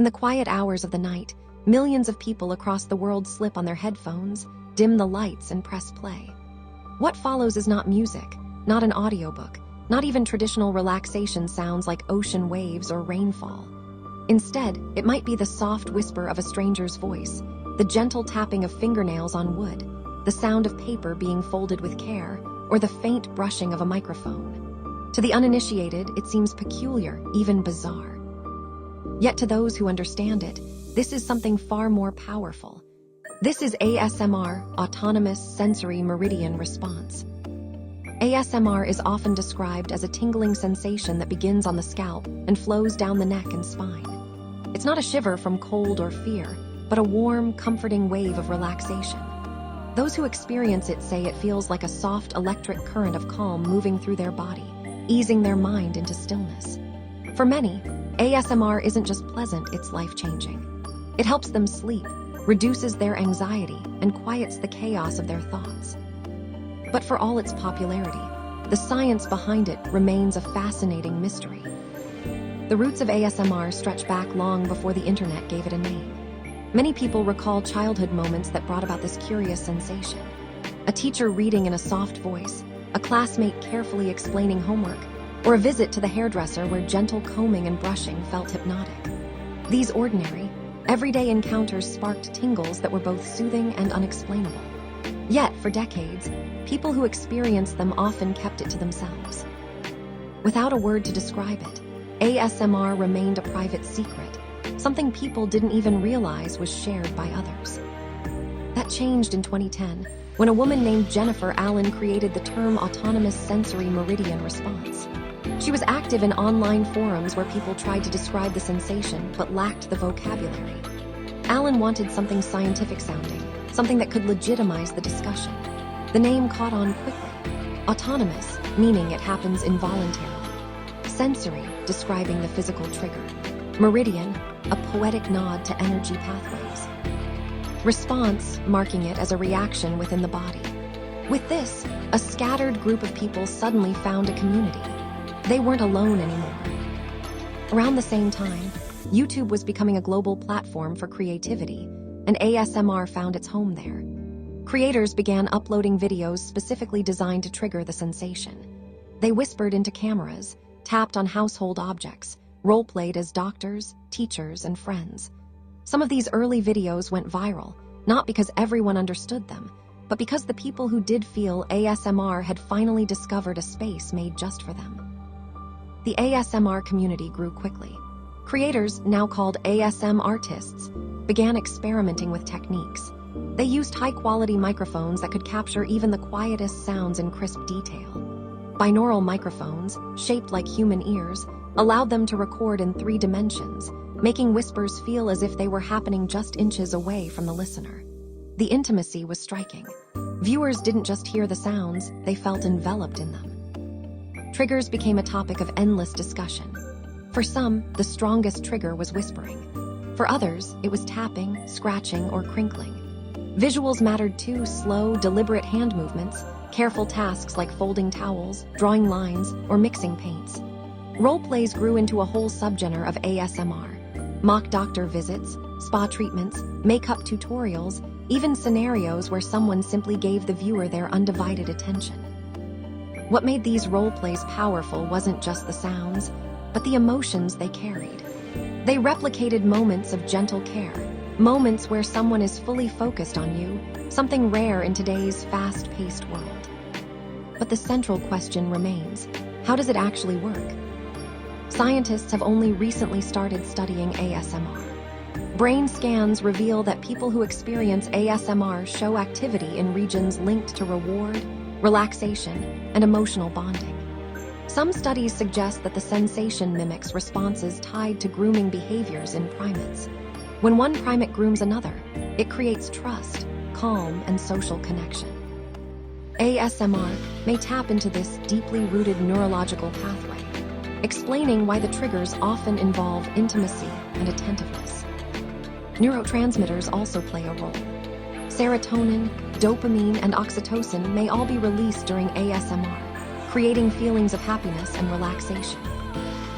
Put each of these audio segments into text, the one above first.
In the quiet hours of the night, millions of people across the world slip on their headphones, dim the lights, and press play. What follows is not music, not an audiobook, not even traditional relaxation sounds like ocean waves or rainfall. Instead, it might be the soft whisper of a stranger's voice, the gentle tapping of fingernails on wood, the sound of paper being folded with care, or the faint brushing of a microphone. To the uninitiated, it seems peculiar, even bizarre. Yet to those who understand it, this is something far more powerful. This is ASMR, Autonomous Sensory Meridian Response. ASMR is often described as a tingling sensation that begins on the scalp and flows down the neck and spine. It's not a shiver from cold or fear, but a warm, comforting wave of relaxation. Those who experience it say it feels like a soft electric current of calm moving through their body, easing their mind into stillness. For many, ASMR isn't just pleasant, it's life-changing. It helps them sleep, reduces their anxiety, and quiets the chaos of their thoughts. But for all its popularity, the science behind it remains a fascinating mystery. The roots of ASMR stretch back long before the internet gave it a name. Many people recall childhood moments that brought about this curious sensation. A teacher reading in a soft voice, a classmate carefully explaining homework, or a visit to the hairdresser where gentle combing and brushing felt hypnotic. These ordinary, everyday encounters sparked tingles that were both soothing and unexplainable. Yet, for decades, people who experienced them often kept it to themselves. Without a word to describe it, ASMR remained a private secret, something people didn't even realize was shared by others. That changed in 2010, when a woman named Jennifer Allen created the term Autonomous Sensory Meridian Response. She was active in online forums where people tried to describe the sensation but lacked the vocabulary. Allen wanted something scientific sounding, something that could legitimize the discussion. The name caught on quickly. Autonomous, meaning it happens involuntarily. Sensory, describing the physical trigger. Meridian, a poetic nod to energy pathways. Response, marking it as a reaction within the body. With this, a scattered group of people suddenly found a community. They weren't alone anymore. Around the same time, YouTube was becoming a global platform for creativity, and ASMR found its home there. Creators began uploading videos specifically designed to trigger the sensation. They whispered into cameras, tapped on household objects, role-played as doctors, teachers, and friends. Some of these early videos went viral, not because everyone understood them, but because the people who did feel ASMR had finally discovered a space made just for them. The ASMR community grew quickly. Creators, now called ASMRtists, began experimenting with techniques. They used high-quality microphones that could capture even the quietest sounds in crisp detail. Binaural microphones, shaped like human ears, allowed them to record in 3 dimensions, making whispers feel as if they were happening just inches away from the listener. The intimacy was striking. Viewers didn't just hear the sounds, they felt enveloped in them. Triggers became a topic of endless discussion. For some, the strongest trigger was whispering. For others, it was tapping, scratching, or crinkling. Visuals mattered too: slow, deliberate hand movements, careful tasks like folding towels, drawing lines, or mixing paints. Role-plays grew into a whole subgenre of ASMR. Mock doctor visits, spa treatments, makeup tutorials, even scenarios where someone simply gave the viewer their undivided attention. What made these role-plays powerful wasn't just the sounds, but the emotions they carried. They replicated moments of gentle care, moments where someone is fully focused on you, something rare in today's fast-paced world. But the central question remains: how does it actually work? Scientists have only recently started studying ASMR. Brain scans reveal that people who experience ASMR show activity in regions linked to reward, relaxation, and emotional bonding. Some studies suggest that the sensation mimics responses tied to grooming behaviors in primates. When one primate grooms another, it creates trust, calm, and social connection. ASMR may tap into this deeply rooted neurological pathway, explaining why the triggers often involve intimacy and attentiveness. Neurotransmitters also play a role. Serotonin, dopamine, and oxytocin may all be released during ASMR, creating feelings of happiness and relaxation.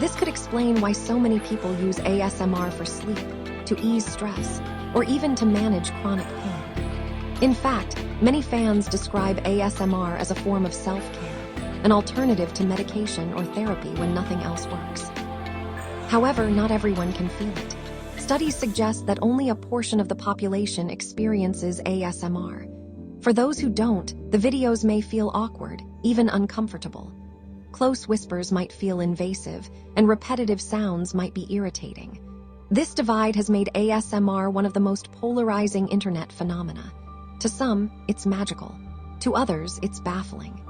This could explain why so many people use ASMR for sleep, to ease stress, or even to manage chronic pain. In fact, many fans describe ASMR as a form of self-care, an alternative to medication or therapy when nothing else works. However, not everyone can feel it. Studies suggest that only a portion of the population experiences ASMR. For those who don't, the videos may feel awkward, even uncomfortable. Close whispers might feel invasive, and repetitive sounds might be irritating. This divide has made ASMR one of the most polarizing internet phenomena. To some, it's magical. To others, it's baffling.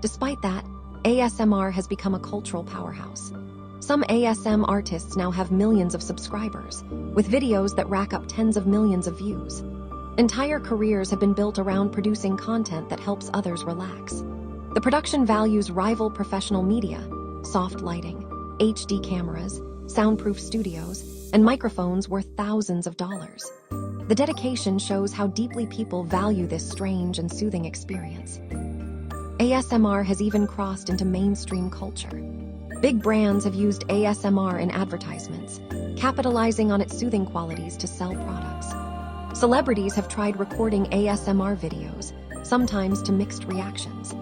Despite that, ASMR has become a cultural powerhouse. Some ASMRtists now have millions of subscribers, with videos that rack up tens of millions of views. Entire careers have been built around producing content that helps others relax. The production values rival professional media, soft lighting, HD cameras, soundproof studios, and microphones worth thousands of dollars. The dedication shows how deeply people value this strange and soothing experience. ASMR has even crossed into mainstream culture. Big brands have used ASMR in advertisements, capitalizing on its soothing qualities to sell products. Celebrities have tried recording ASMR videos, sometimes to mixed reactions.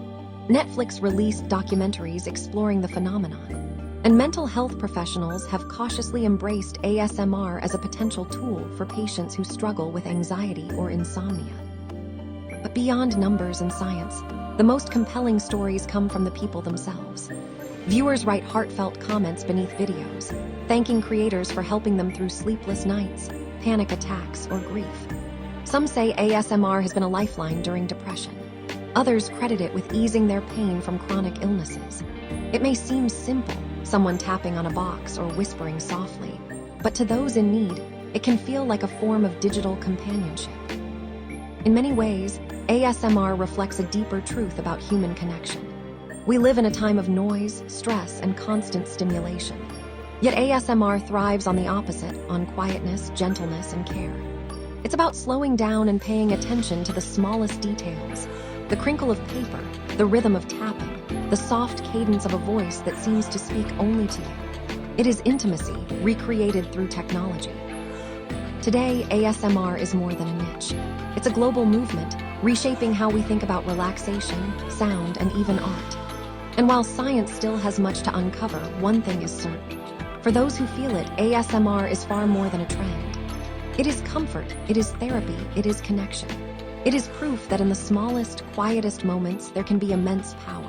Netflix released documentaries exploring the phenomenon, and mental health professionals have cautiously embraced ASMR as a potential tool for patients who struggle with anxiety or insomnia. But beyond numbers and science, the most compelling stories come from the people themselves. Viewers write heartfelt comments beneath videos, thanking creators for helping them through sleepless nights, panic attacks, or grief. Some say ASMR has been a lifeline during depression. Others credit it with easing their pain from chronic illnesses. It may seem simple, someone tapping on a box or whispering softly, but to those in need, it can feel like a form of digital companionship. In many ways, ASMR reflects a deeper truth about human connection. We live in a time of noise, stress, and constant stimulation. Yet ASMR thrives on the opposite, on quietness, gentleness, and care. It's about slowing down and paying attention to the smallest details. The crinkle of paper, the rhythm of tapping, the soft cadence of a voice that seems to speak only to you. It is intimacy, recreated through technology. Today, ASMR is more than a niche. It's a global movement, reshaping how we think about relaxation, sound, and even art. And while science still has much to uncover, one thing is certain. For those who feel it, ASMR is far more than a trend. It is comfort, it is therapy, it is connection. It is proof that in the smallest, quietest moments, there can be immense power.